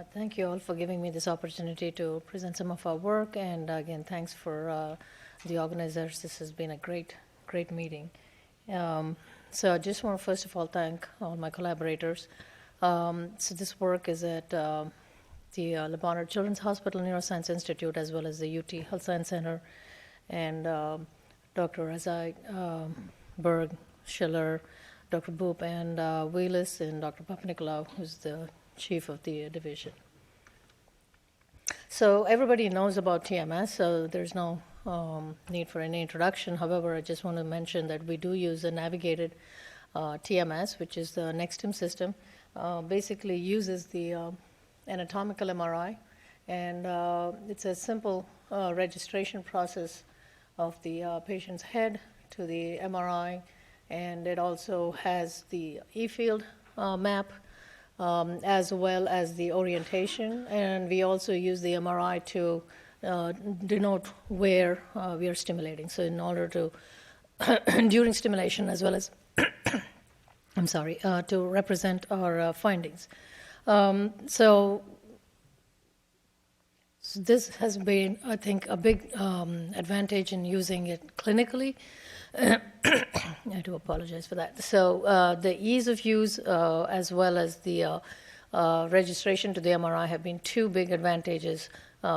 Thank you all for giving me this opportunity to present some of our work. And again, thanks for the organizers. This has been a great meeting. So I just want to first of all thank all my collaborators. So this work is at the Le Bonheur Children's Hospital Neuroscience Institute, as well as the UT Health Science Center, and Dr. Razai, Berg, Schiller, Dr. Boop, and Wheelis, and Dr. Papanikolaou, who's the chief of the division. So everybody knows about TMS, so there's no need for any introduction. However, I just want to mention that we do use a navigated TMS, which is the NextStim system. Basically uses the anatomical MRI, and it's a simple registration process of the patient's head to the MRI, and it also has the E-field map, as well as the orientation, and we also use the MRI to denote where we are stimulating. So in order to, during stimulation as well as, I'm sorry, to represent our findings. So this has been, I think, a big advantage in using it clinically. I do apologize for that. So the ease of use as well as the registration to the MRI have been two big advantages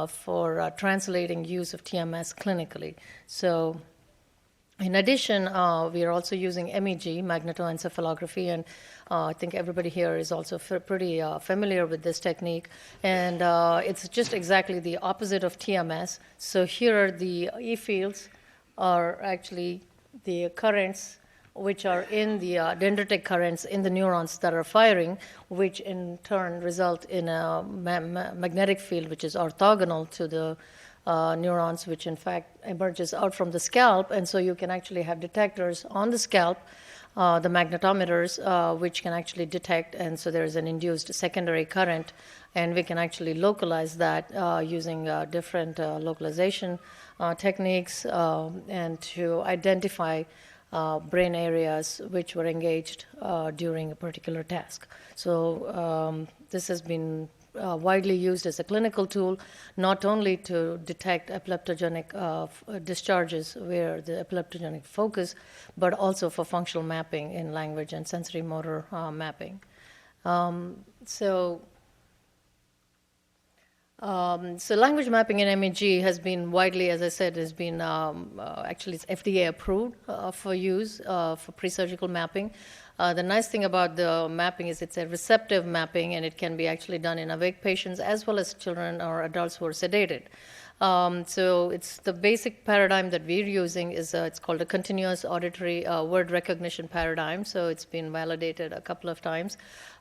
for translating use of TMS clinically. So in addition, we are also using MEG, magnetoencephalography, and I think everybody here is also pretty familiar with this technique. And it's just exactly the opposite of TMS. So here the E-fields are actually the currents which are in the dendritic currents in the neurons that are firing, which in turn result in a magnetic field which is orthogonal to the neurons, which in fact emerges out from the scalp. And so you can actually have detectors on the scalp, the magnetometers, which can actually detect, and so there is an induced secondary current, and we can actually localize that using different localization techniques and to identify brain areas which were engaged during a particular task. So this has been widely used as a clinical tool, not only to detect epileptogenic discharges where the epileptogenic focus, but also for functional mapping in language and sensory motor mapping. So language mapping in MEG has been widely, as I said, has been actually it's FDA approved for use for pre-surgical mapping. The nice thing about the mapping is it's a receptive mapping, and it can be actually done in awake patients as well as children or adults who are sedated. So it's the basic paradigm that we're using is it's called a continuous auditory word recognition paradigm. So it's been validated a couple of times.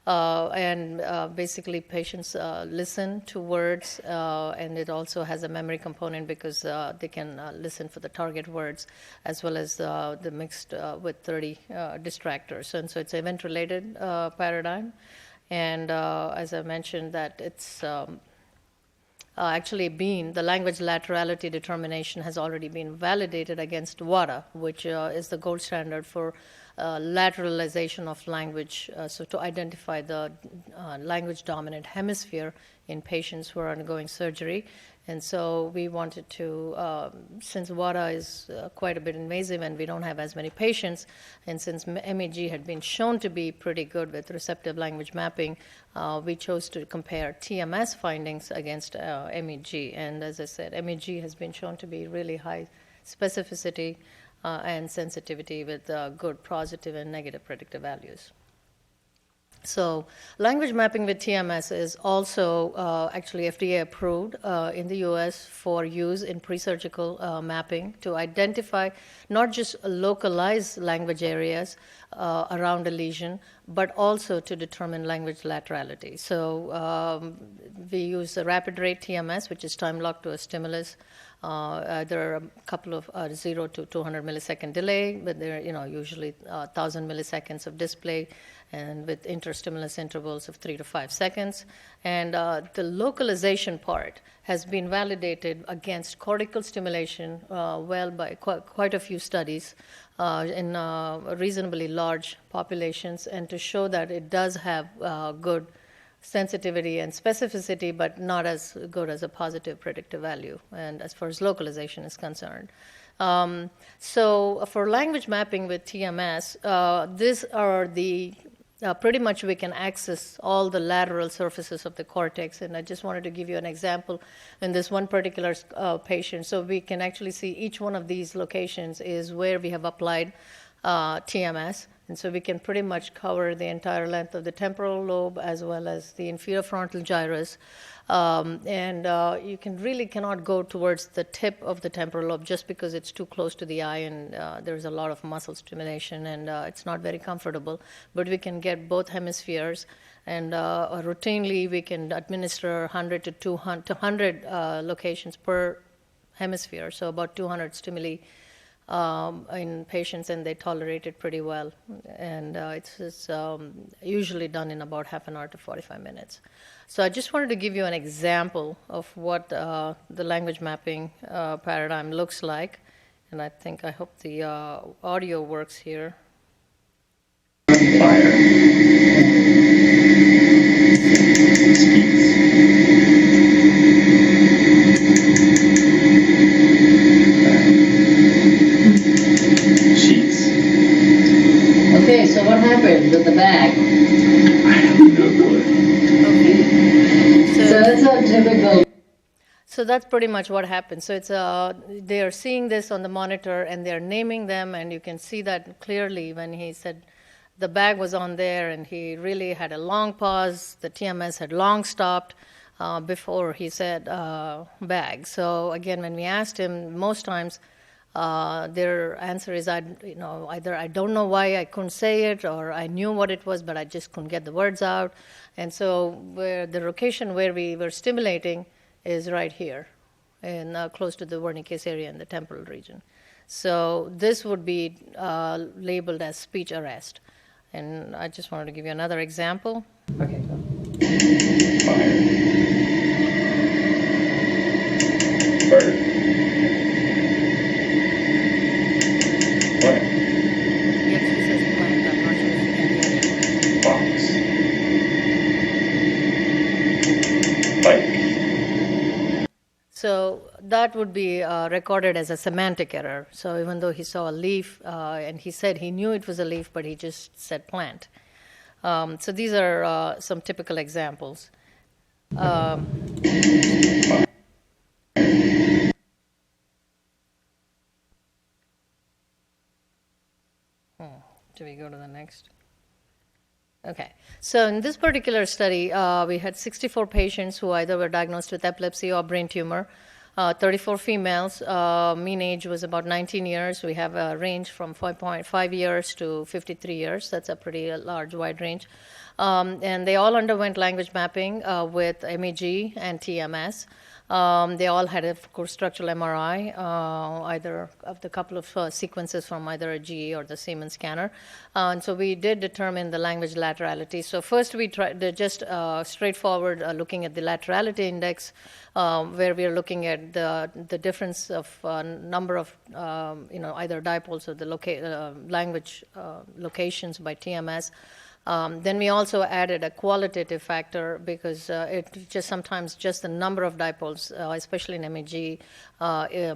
And basically patients listen to words, and it also has a memory component because they can listen for the target words as well as the mixed with 30 distractors. And so it's an event-related paradigm. And as I mentioned, that it's actually been, the language laterality determination has already been validated against WADA, which is the gold standard for lateralization of language, so to identify the language dominant hemisphere in patients who are undergoing surgery. And so we wanted to, since WADA is quite a bit invasive and we don't have as many patients, and since MEG had been shown to be pretty good with receptive language mapping, we chose to compare TMS findings against MEG. And as I said, MEG has been shown to be really high specificity and sensitivity with good positive and negative predictive values. So language mapping with TMS is also actually FDA approved in the US for use in pre-surgical mapping to identify not just localized language areas around a lesion, but also to determine language laterality. So we use a rapid rate TMS, which is time locked to a stimulus. There are a couple of 0 to 200 millisecond delay, but there are usually 1,000 milliseconds of display, and with interstimulus intervals of 3 to 5 seconds. And the localization part has been validated against cortical stimulation well by quite a few studies in reasonably large populations, and to show that it does have good sensitivity and specificity, but not as good as a positive predictive value, and as far as localization is concerned. So for language mapping with TMS, these are the pretty much we can access all the lateral surfaces of the cortex, and I just wanted to give you an example in this one particular patient. So we can actually see each one of these locations is where we have applied TMS, and so we can pretty much cover the entire length of the temporal lobe as well as the inferior frontal gyrus. You cannot go towards the tip of the temporal lobe just because it's too close to the eye, and there's a lot of muscle stimulation, and it's not very comfortable. But we can get both hemispheres, and routinely we can administer 100 to 200 locations per hemisphere, so about 200 stimuli in patients, and they tolerate it pretty well. And it's usually done in about half an hour to 45 minutes. So I just wanted to give you an example of what the language mapping paradigm looks like. And I hope the audio works here. Okay, so what happened with the bag? I have no clue. Okay. So that's a typical. So that's pretty much what happened. So it's they are seeing this on the monitor, and they're naming them, and you can see that clearly when he said the bag was on there, and he really had a long pause. The TMS had long stopped before he said bag. So again, when we asked him, most times their answer is, either I don't know why I couldn't say it, or I knew what it was, but I just couldn't get the words out. And so where the location where we were stimulating is right here, and close to the Wernicke's area in the temporal region. So this would be labeled as speech arrest. And I just wanted to give you another example. Okay. Fire. Bird. Plant. He actually says plant. I'm not sure if you can hear it. Fox. Bike. So that would be recorded as a semantic error. So even though he saw a leaf, and he said he knew it was a leaf, but he just said plant. So these are some typical examples. Do we go to the next? Okay. So in this particular study, we had 64 patients who either were diagnosed with epilepsy or brain tumor, 34 females. Mean age was about 19 years. We have a range from 5.5 years to 53 years. That's a pretty large, wide range. And they all underwent language mapping with MEG and TMS. They all had, of course, structural MRI, either of the couple of sequences from either a GE or the Siemens scanner. And so we did determine the language laterality. So first we tried just straightforward looking at the laterality index, where we are looking at the difference of number of either dipoles or the language locations by TMS. Then we also added a qualitative factor because it just sometimes just the number of dipoles, especially in MEG,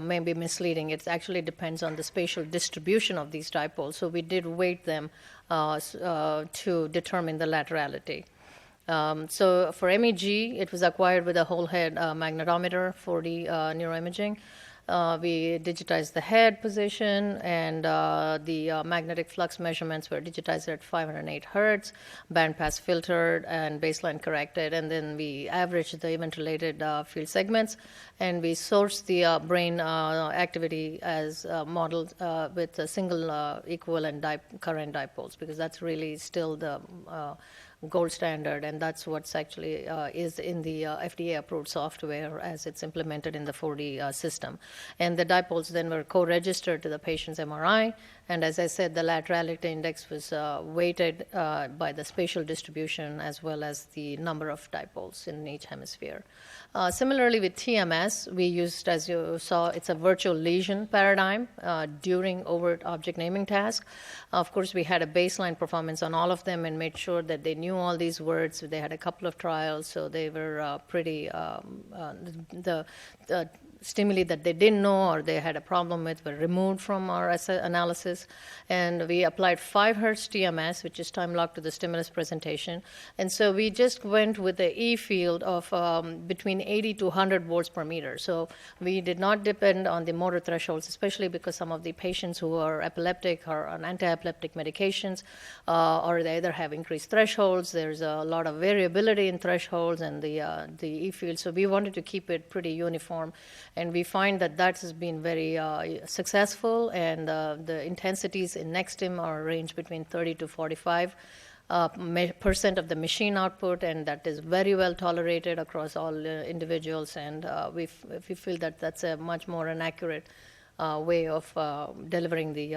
may be misleading. It actually depends on the spatial distribution of these dipoles. So we did weight them to determine the laterality. So for MEG, it was acquired with a whole head magnetometer, 4D neuroimaging. We digitized the head position, and the magnetic flux measurements were digitized at 508 hertz, bandpass filtered, and baseline corrected. And then we averaged the event-related field segments, and we sourced the brain activity as modeled with a single equivalent current dipoles, because that's really still the gold standard, and that's what's actually is in the FDA-approved software as it's implemented in the 4D system. And the dipoles then were co-registered to the patient's MRI, and as I said, the laterality index was weighted by the spatial distribution as well as the number of dipoles in each hemisphere. Similarly with TMS, we used, as you saw, it's a virtual lesion paradigm during overt object naming task. Of course, we had a baseline performance on all of them and made sure that they knew knew all these words. They had a couple of trials, so they were pretty, the stimuli that they didn't know or they had a problem with were removed from our analysis. And we applied 5 Hz TMS, which is time locked to the stimulus presentation. And so we just went with the E field of between 80 to 100 volts per meter. So we did not depend on the motor thresholds, especially because some of the patients who are epileptic are on anti-epileptic medications, or they either have increased thresholds. There's a lot of variability in thresholds and the E field. So we wanted to keep it pretty uniform. And we find that that has been very successful, and the intensities in NextStim are ranged between 30 to 45% of the machine output, and that is very well tolerated across all individuals. And we feel that that's a much more an accurate way of delivering the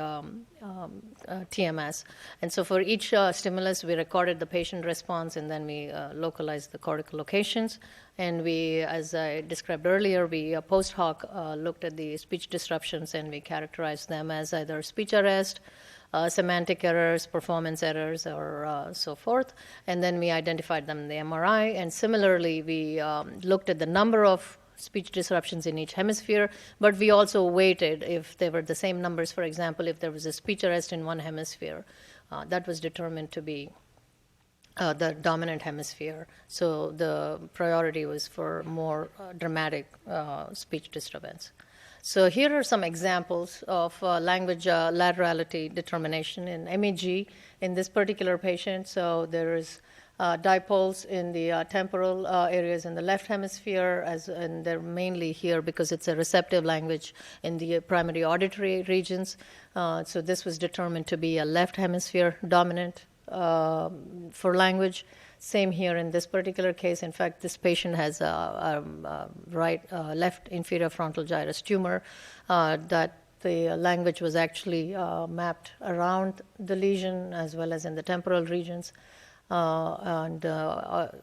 TMS. And so for each stimulus, we recorded the patient response, and then we localized the cortical locations. And we, as I described earlier, we post hoc looked at the speech disruptions, and we characterized them as either speech arrest, semantic errors, performance errors, or so forth. And then we identified them in the MRI. And similarly, we looked at the number of speech disruptions in each hemisphere, but we also weighted if they were the same numbers. For example, if there was a speech arrest in one hemisphere, that was determined to be the dominant hemisphere. So the priority was for more dramatic speech disturbance. So here are some examples of language laterality determination in MEG in this particular patient. So there is dipoles in the temporal areas in the left hemisphere, and they're mainly here because it's a receptive language in the primary auditory regions. So this was determined to be a left hemisphere dominant for language. Same here in this particular case. In fact, this patient has a left inferior frontal gyrus tumor that the language was actually mapped around the lesion as well as in the temporal regions. And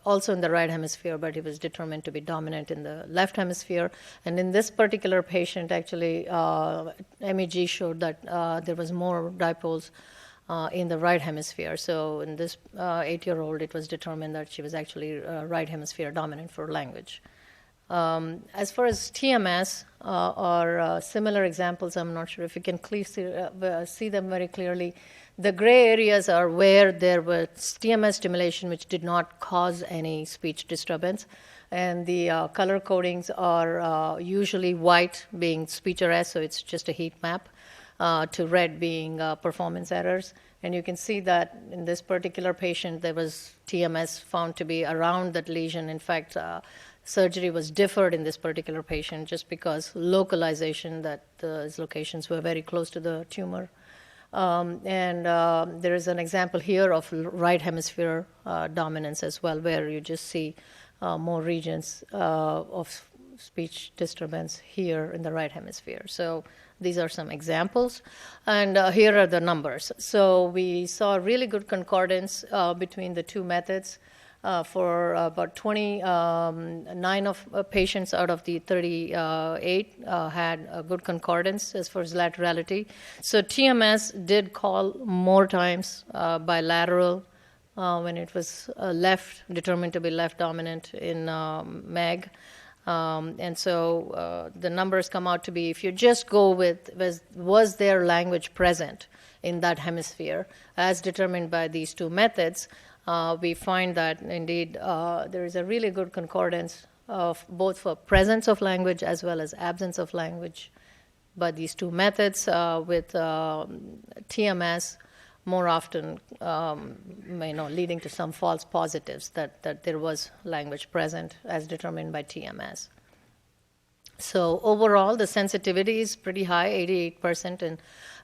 also in the right hemisphere, but it was determined to be dominant in the left hemisphere. And in this particular patient, actually, MEG showed that there was more dipoles in the right hemisphere. So in this 8-year-old, it was determined that she was actually right hemisphere dominant for language. As far as TMS or similar examples, I'm not sure if you can see them very clearly. The gray areas are where there was TMS stimulation which did not cause any speech disturbance. And the color codings are usually white being speech arrest, so it's just a heat map, to red being performance errors. And you can see that in this particular patient, there was TMS found to be around that lesion. In fact, surgery was deferred in this particular patient just because localization, that those locations were very close to the tumor. There is an example here of right hemisphere dominance as well, where you just see more regions of speech disturbance here in the right hemisphere. So these are some examples. And here are the numbers. So we saw really good concordance between the two methods. For about 29 of patients out of the 38 had a good concordance as far as laterality. So TMS did call more times bilateral when it was determined to be left dominant in MEG. And so the numbers come out to be, if you just go with, was there language present in that hemisphere as determined by these two methods, we find that indeed there is a really good concordance of both for presence of language as well as absence of language by these two methods, with TMS more often leading to some false positives that there was language present as determined by TMS. So overall, the sensitivity is pretty high, 88%, and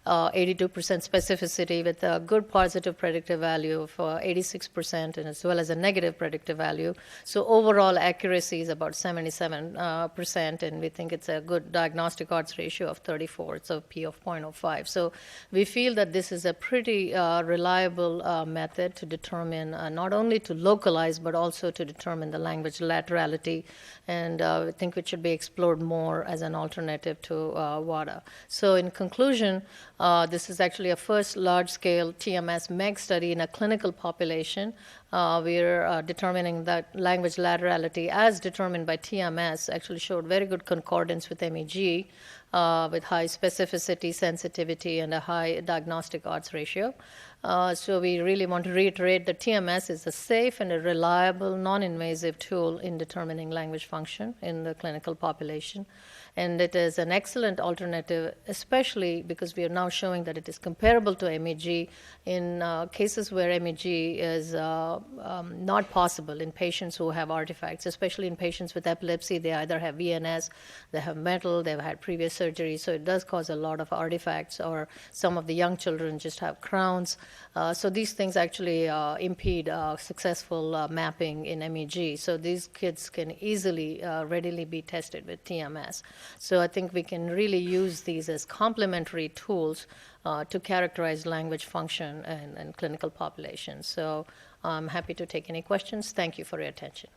82% specificity with a good positive predictive value of 86%, and as well as a negative predictive value. So overall accuracy is about 77%, and we think it's a good diagnostic odds ratio of 34, so P of 0.05. So we feel that this is a pretty reliable method to determine, not only to localize, but also to determine the language laterality, and I think it should be explored more as an alternative to WADA. So in conclusion, This is actually a first large-scale TMS MEG study in a clinical population. We're determining that language laterality as determined by TMS actually showed very good concordance with MEG with high specificity, sensitivity, and a high diagnostic odds ratio. So we really want to reiterate that TMS is a safe and a reliable, non-invasive tool in determining language function in the clinical population. And it is an excellent alternative, especially because we are now showing that it is comparable to MEG in cases where MEG is not possible in patients who have artifacts, especially in patients with epilepsy. They either have VNS, they have metal, they've had previous surgery, so it does cause a lot of artifacts, or some of the young children just have crowns. So these things actually impede successful mapping in MEG. So these kids can easily, readily be tested with TMS. So I think we can really use these as complementary tools to characterize language function in clinical populations. So I'm happy to take any questions. Thank you for your attention.